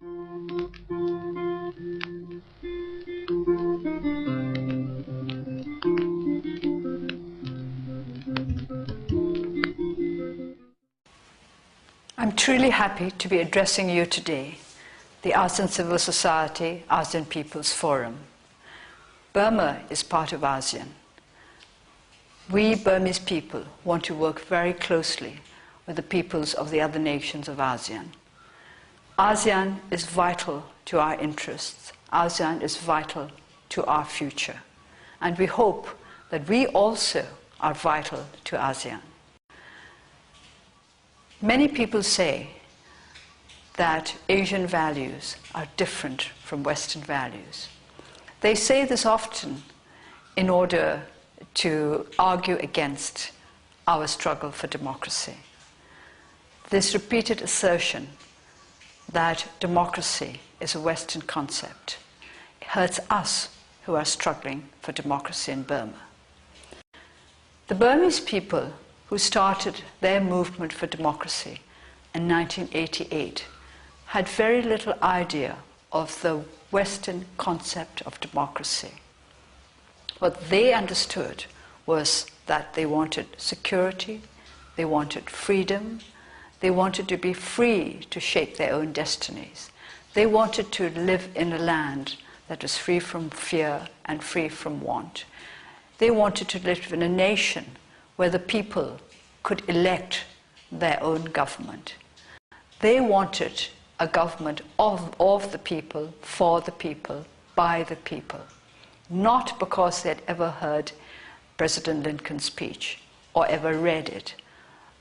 I'm truly happy to be addressing you today, the ASEAN Civil Society ASEAN People's Forum. Burma is part of ASEAN. We Burmese people want to work very closely with the peoples of the other nations of ASEAN. ASEAN is vital to our interests. ASEAN is vital to our future. And we hope that we also are vital to ASEAN. Many people say that Asian values are different from Western values. They say this often in order to argue against our struggle for democracy. This repeated assertion that democracy is a Western concept hurts us who are struggling for democracy in Burma. The Burmese people who started their movement for democracy in 1988 had very little idea of the Western concept of democracy. What they understood was that they wanted security, they wanted freedom, they wanted to be free to shape their own destinies. They wanted to live in a land that was free from fear and free from want. They wanted to live in a nation where the people could elect their own government. They wanted a government of the people, for the people, by the people, not because they had ever heard President Lincoln's speech or ever read it,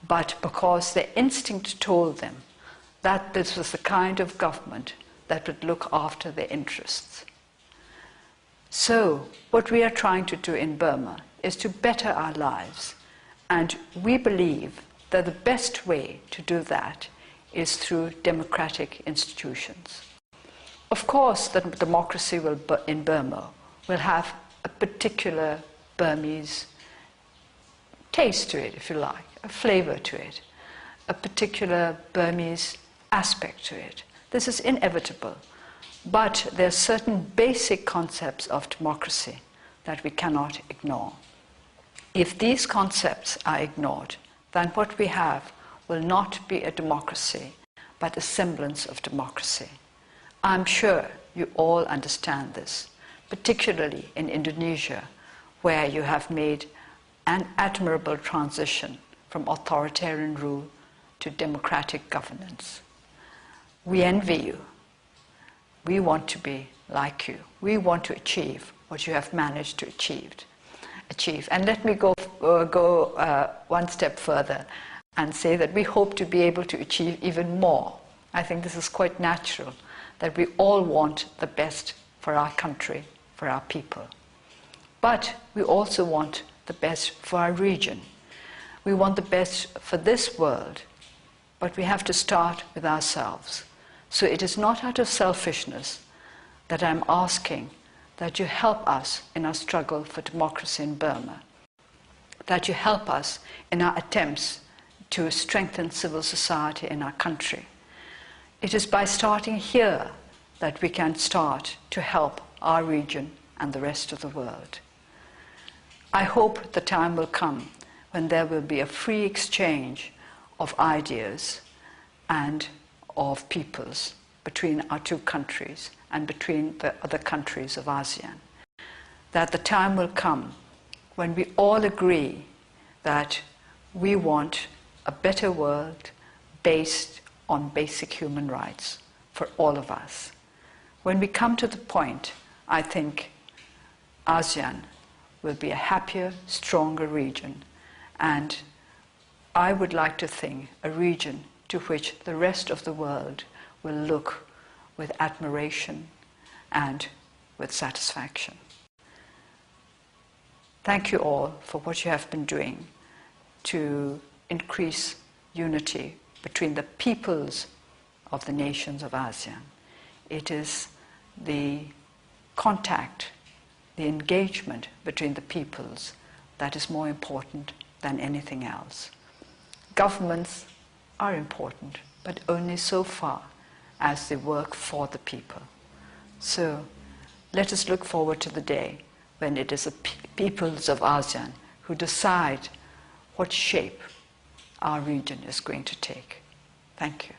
but because their instinct told them that this was the kind of government that would look after their interests. So, what we are trying to do in Burma is to better our lives. And we believe that the best way to do that is through democratic institutions. Of course, the democracy in Burma will have a particular Burmese taste to it, if you like, a flavor to it, a particular Burmese aspect to it. This is inevitable. But there are certain basic concepts of democracy that we cannot ignore. If these concepts are ignored, then what we have will not be a democracy, but a semblance of democracy. I'm sure you all understand this, particularly in Indonesia, where you have made an admirable transition from authoritarian rule to democratic governance. We envy you. We want to be like you. We want to achieve what you have managed to achieve. And let me go one step further and say that we hope to be able to achieve even more. I think this is quite natural, that we all want the best for our country, for our people. But we also want the best for our region. We want the best for this world, but we have to start with ourselves. So it is not out of selfishness that I'm asking that you help us in our struggle for democracy in Burma, that you help us in our attempts to strengthen civil society in our country. It is by starting here that we can start to help our region and the rest of the world. I hope the time will come when there will be a free exchange of ideas and of peoples between our two countries and between the other countries of ASEAN. That the time will come when we all agree that we want a better world based on basic human rights for all of us. When we come to the point, I think ASEAN will be a happier, stronger region, and I would like to think a region to which the rest of the world will look with admiration and with satisfaction. Thank you all for what you have been doing to increase unity between the peoples of the nations of ASEAN. It is the contact, the engagement between the peoples that is more important than anything else. Governments are important, but only so far as they work for the people. So let us look forward to the day when it is the peoples of ASEAN who decide what shape our region is going to take. Thank you.